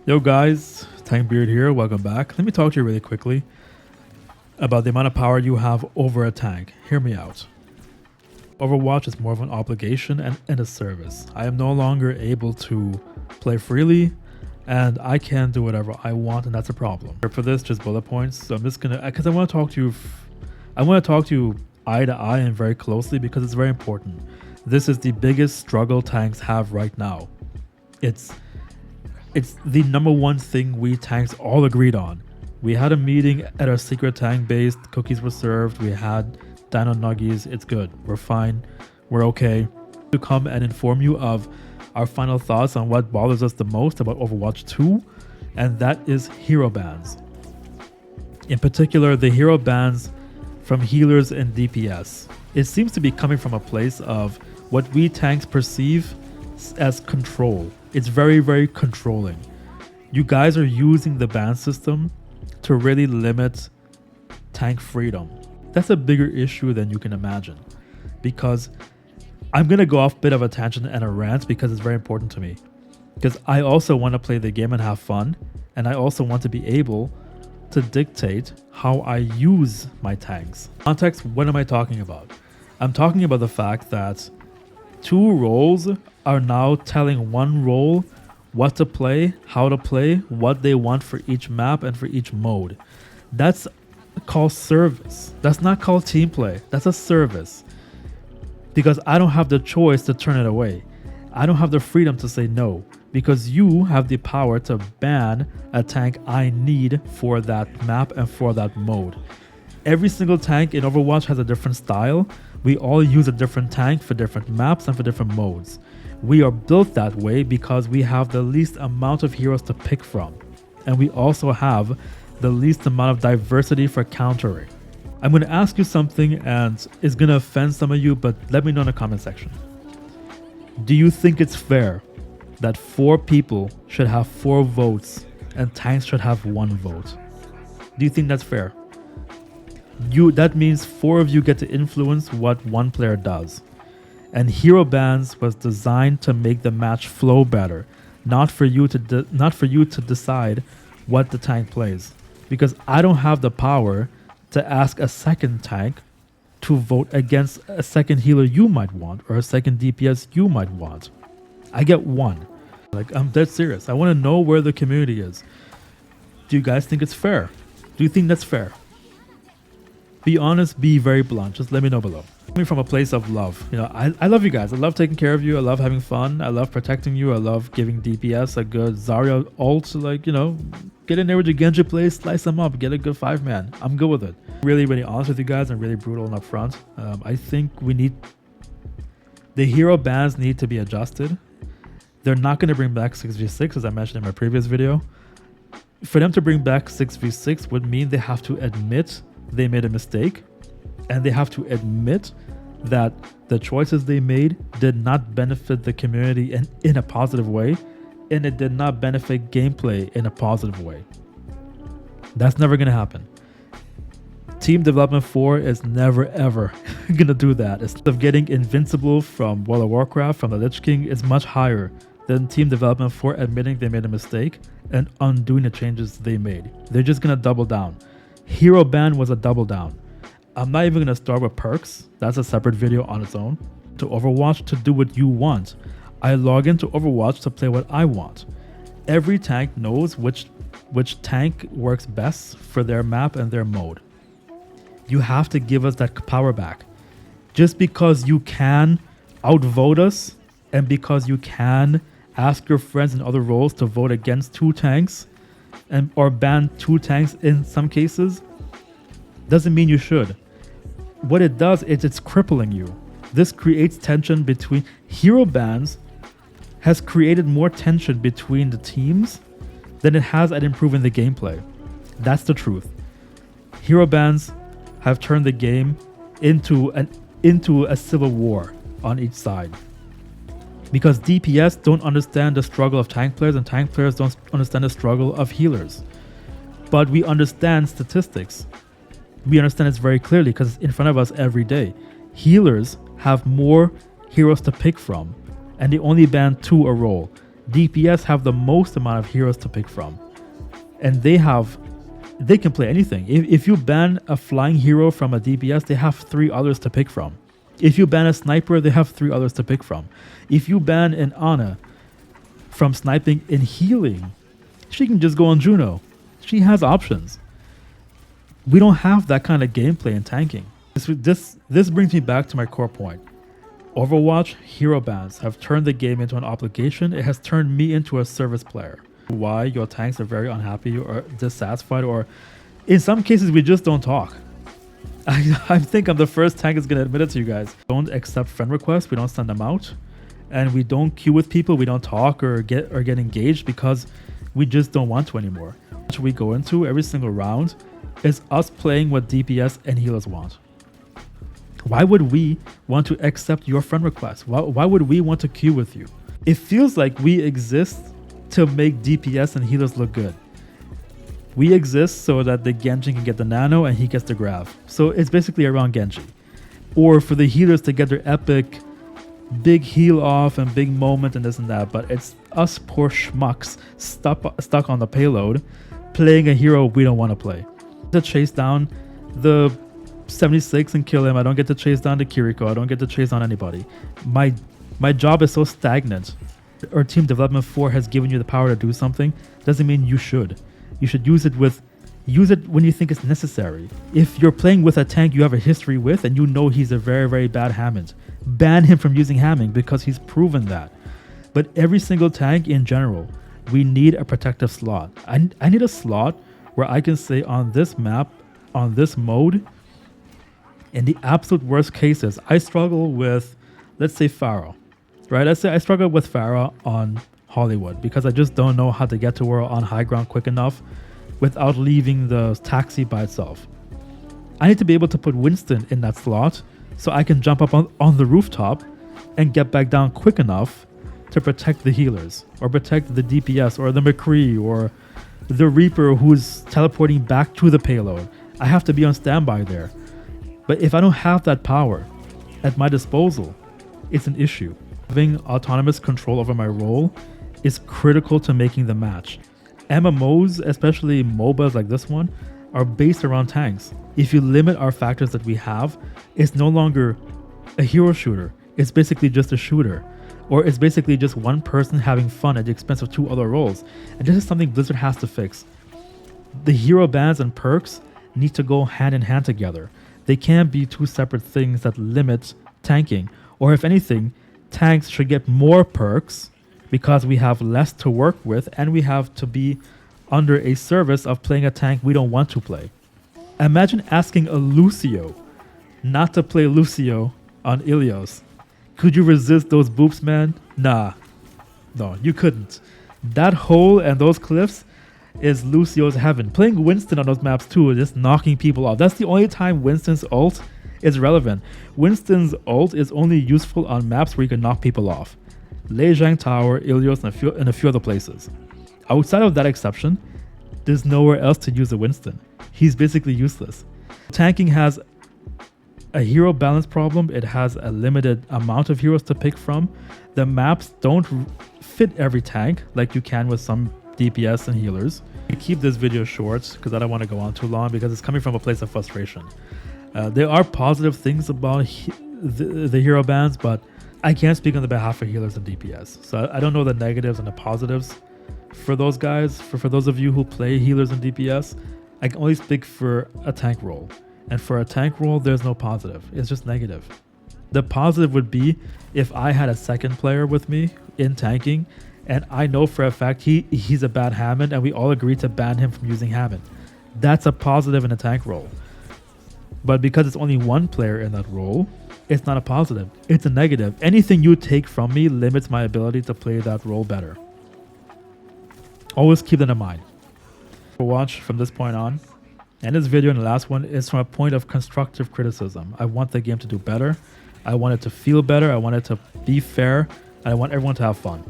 Yo guys, Tankbeard here, welcome back. Let me talk to you really quickly about the amount of power you have over a tank. Hear me out. Overwatch is more of an obligation and a service. I am no longer able to play freely and I can do whatever I want, and that's a problem. For this, just bullet points. So I'm just gonna, because I want to talk to you, eye to eye and very closely because it's very important. This is the biggest struggle tanks have right now. It's the number one thing we tanks all agreed on. We had a meeting at our secret tank base, cookies were served, we had dino nuggies, it's good, we're fine, we're okay. To come and inform you of our final thoughts on what bothers us the most about Overwatch 2, and that is hero bans. In particular, the hero bans from healers and DPS. It seems to be coming from a place of what we tanks perceive as control. It's very, very controlling. You guys are using the ban system to really limit tank freedom. That's a bigger issue than you can imagine, because I'm going to go off a bit of a tangent and a rant because it's very important to me. Because I also want to play the game and have fun, and I also want to be able to dictate how I use my tanks. Context, what am I talking about? I'm talking about the fact that two roles are now telling one role what to play, how to play, what they want for each map and for each mode. That's called service. That's not called team play. That's a service. Because I don't have the choice to turn it away. I don't have the freedom to say no, because you have the power to ban a tank I need for that map and for that mode. Every single tank in Overwatch has a different style. We all use a different tank for different maps and for different modes. We are built that way because we have the least amount of heroes to pick from. And we also have the least amount of diversity for countering. I'm going to ask you something and it's going to offend some of you, but let me know in the comment section. Do you think it's fair that 4 people should have 4 votes and tanks should have 1 vote? Do you think that's fair? That means 4 of you get to influence what one player does. And hero bans was designed to make the match flow better, not for you to decide what the tank plays. Because I don't have the power to ask a second tank to vote against a second healer you might want or a second DPS you might want. I get 1. Like, I'm dead serious. I want to know where the community is. Do you guys think it's fair? Do you think that's fair? Be honest, be very blunt. Just let me know below. Coming from a place of love. You know, I love you guys. I love taking care of you. I love having fun. I love protecting you. I love giving DPS a good Zarya ult. Like, you know, get in there with your Genji play, slice them up, get a good 5-man. I'm good with it. Really, really honest with you guys and really brutal and upfront. I think the hero bans need to be adjusted. They're not going to bring back 6v6 as I mentioned in my previous video. For them to bring back 6v6 would mean they have to admit they made a mistake, and they have to admit that the choices they made did not benefit the community in a positive way, and it did not benefit gameplay in a positive way. That's never going to happen. Team Development 4 is never ever going to do that. Instead of getting invincible from World of Warcraft, from the Lich King, is much higher than Team Development 4 admitting they made a mistake and undoing the changes they made. They're just going to double down. Hero ban was a double down. I'm not even going to start with perks. That's a separate video on its own. To Overwatch to do what you want. I log into Overwatch to play what I want. Every tank knows which tank works best for their map and their mode. You have to give us that power back. Just because you can outvote us and because you can ask your friends in other roles to vote against 2 tanks or ban 2 tanks in some cases, doesn't mean you should. What it does is it's crippling you. This creates tension between hero bans, has created more tension between the teams than it has at improving the gameplay. That's the truth. Hero bans have turned the game into a civil war on each side. Because DPS don't understand the struggle of tank players and tank players don't understand the struggle of healers. But we understand statistics. We understand this very clearly because it's in front of us every day. Healers have more heroes to pick from and they only ban 2 a role. DPS have the most amount of heroes to pick from, and they can play anything. If you ban a flying hero from a DPS, they have 3 others to pick from. If you ban a sniper, they have 3 others to pick from. If you ban an Ana from sniping and healing, she can just go on Juno. She has options. We don't have that kind of gameplay in tanking. This brings me back to my core point. Overwatch hero bans have turned the game into an obligation. It has turned me into a service player. Why your tanks are very unhappy or dissatisfied, or in some cases we just don't talk. I think I'm the first tank that's going to admit it to you guys. We don't accept friend requests, we don't send them out, and we don't queue with people, we don't talk or get engaged because we just don't want to anymore. What we go into every single round is us playing what DPS and healers want. Why would we want to accept your friend request? Why would we want to queue with you? It feels like we exist to make DPS and healers look good. We exist so that the Genji can get the nano and he gets the grab. So it's basically around Genji. Or for the healers to get their epic big heal off and big moment and this and that. But it's us poor schmucks stuck on the payload playing a hero we don't want to play. To chase down the 76 and kill him. I don't get to chase down the Kiriko. I don't get to chase down anybody. My job is so stagnant. Or Team Development 4 has given you the power to do something. Doesn't mean you should. You should use it when you think it's necessary. If you're playing with a tank you have a history with and you know he's a very, very bad Hammond, ban him from using Hamming because he's proven that. But every single tank in general, we need a protective slot. I need a slot where I can say on this map, on this mode, in the absolute worst cases, I struggle with, let's say, Pharah. Right? Let's say I struggle with Pharah on Hollywood because I just don't know how to get to her on high ground quick enough without leaving the taxi by itself. I need to be able to put Winston in that slot so I can jump up on the rooftop and get back down quick enough to protect the healers or protect the DPS or the McCree or the Reaper who's teleporting back to the payload. I have to be on standby there. But if I don't have that power at my disposal, it's an issue. Having autonomous control over my role is critical to making the match. MMOs, especially MOBAs like this one, are based around tanks. If you limit our factors that we have, it's no longer a hero shooter. It's basically just a shooter. Or it's basically just one person having fun at the expense of 2 other roles. And this is something Blizzard has to fix. The hero bans and perks need to go hand in hand together. They can't be 2 separate things that limit tanking. Or if anything, tanks should get more perks because we have less to work with and we have to be under a service of playing a tank we don't want to play. Imagine asking a Lucio not to play Lucio on Ilios. Could you resist those boops, man? Nah. No, you couldn't. That hole and those cliffs is Lucio's heaven. Playing Winston on those maps too is just knocking people off. That's the only time Winston's ult is relevant. Winston's ult is only useful on maps where you can knock people off. Lijiang Tower, Ilios, and a few other places. Outside of that exception, there's nowhere else to use a Winston. He's basically useless. Tanking has a hero balance problem. It has a limited amount of heroes to pick from. The maps don't fit every tank like you can with some DPS and healers. I keep this video short because I don't want to go on too long because it's coming from a place of frustration. There are positive things about the hero bans, but I can't speak on the behalf of healers and DPS. So I don't know the negatives and the positives for those guys. For those of you who play healers and DPS, I can only speak for a tank role. And for a tank role, there's no positive. It's just negative. The positive would be if I had a second player with me in tanking, and I know for a fact he's a bad Hammond, and we all agree to ban him from using Hammond. That's a positive in a tank role. But because it's only one player in that role, it's not a positive. It's a negative. Anything you take from me limits my ability to play that role better. Always keep that in mind. Watch from this point on. And this video and the last one is from a point of constructive criticism. I want the game to do better. I want it to feel better. I want it to be fair. And I want everyone to have fun.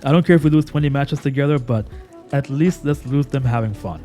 I don't care if we lose 20 matches together, but at least let's lose them having fun.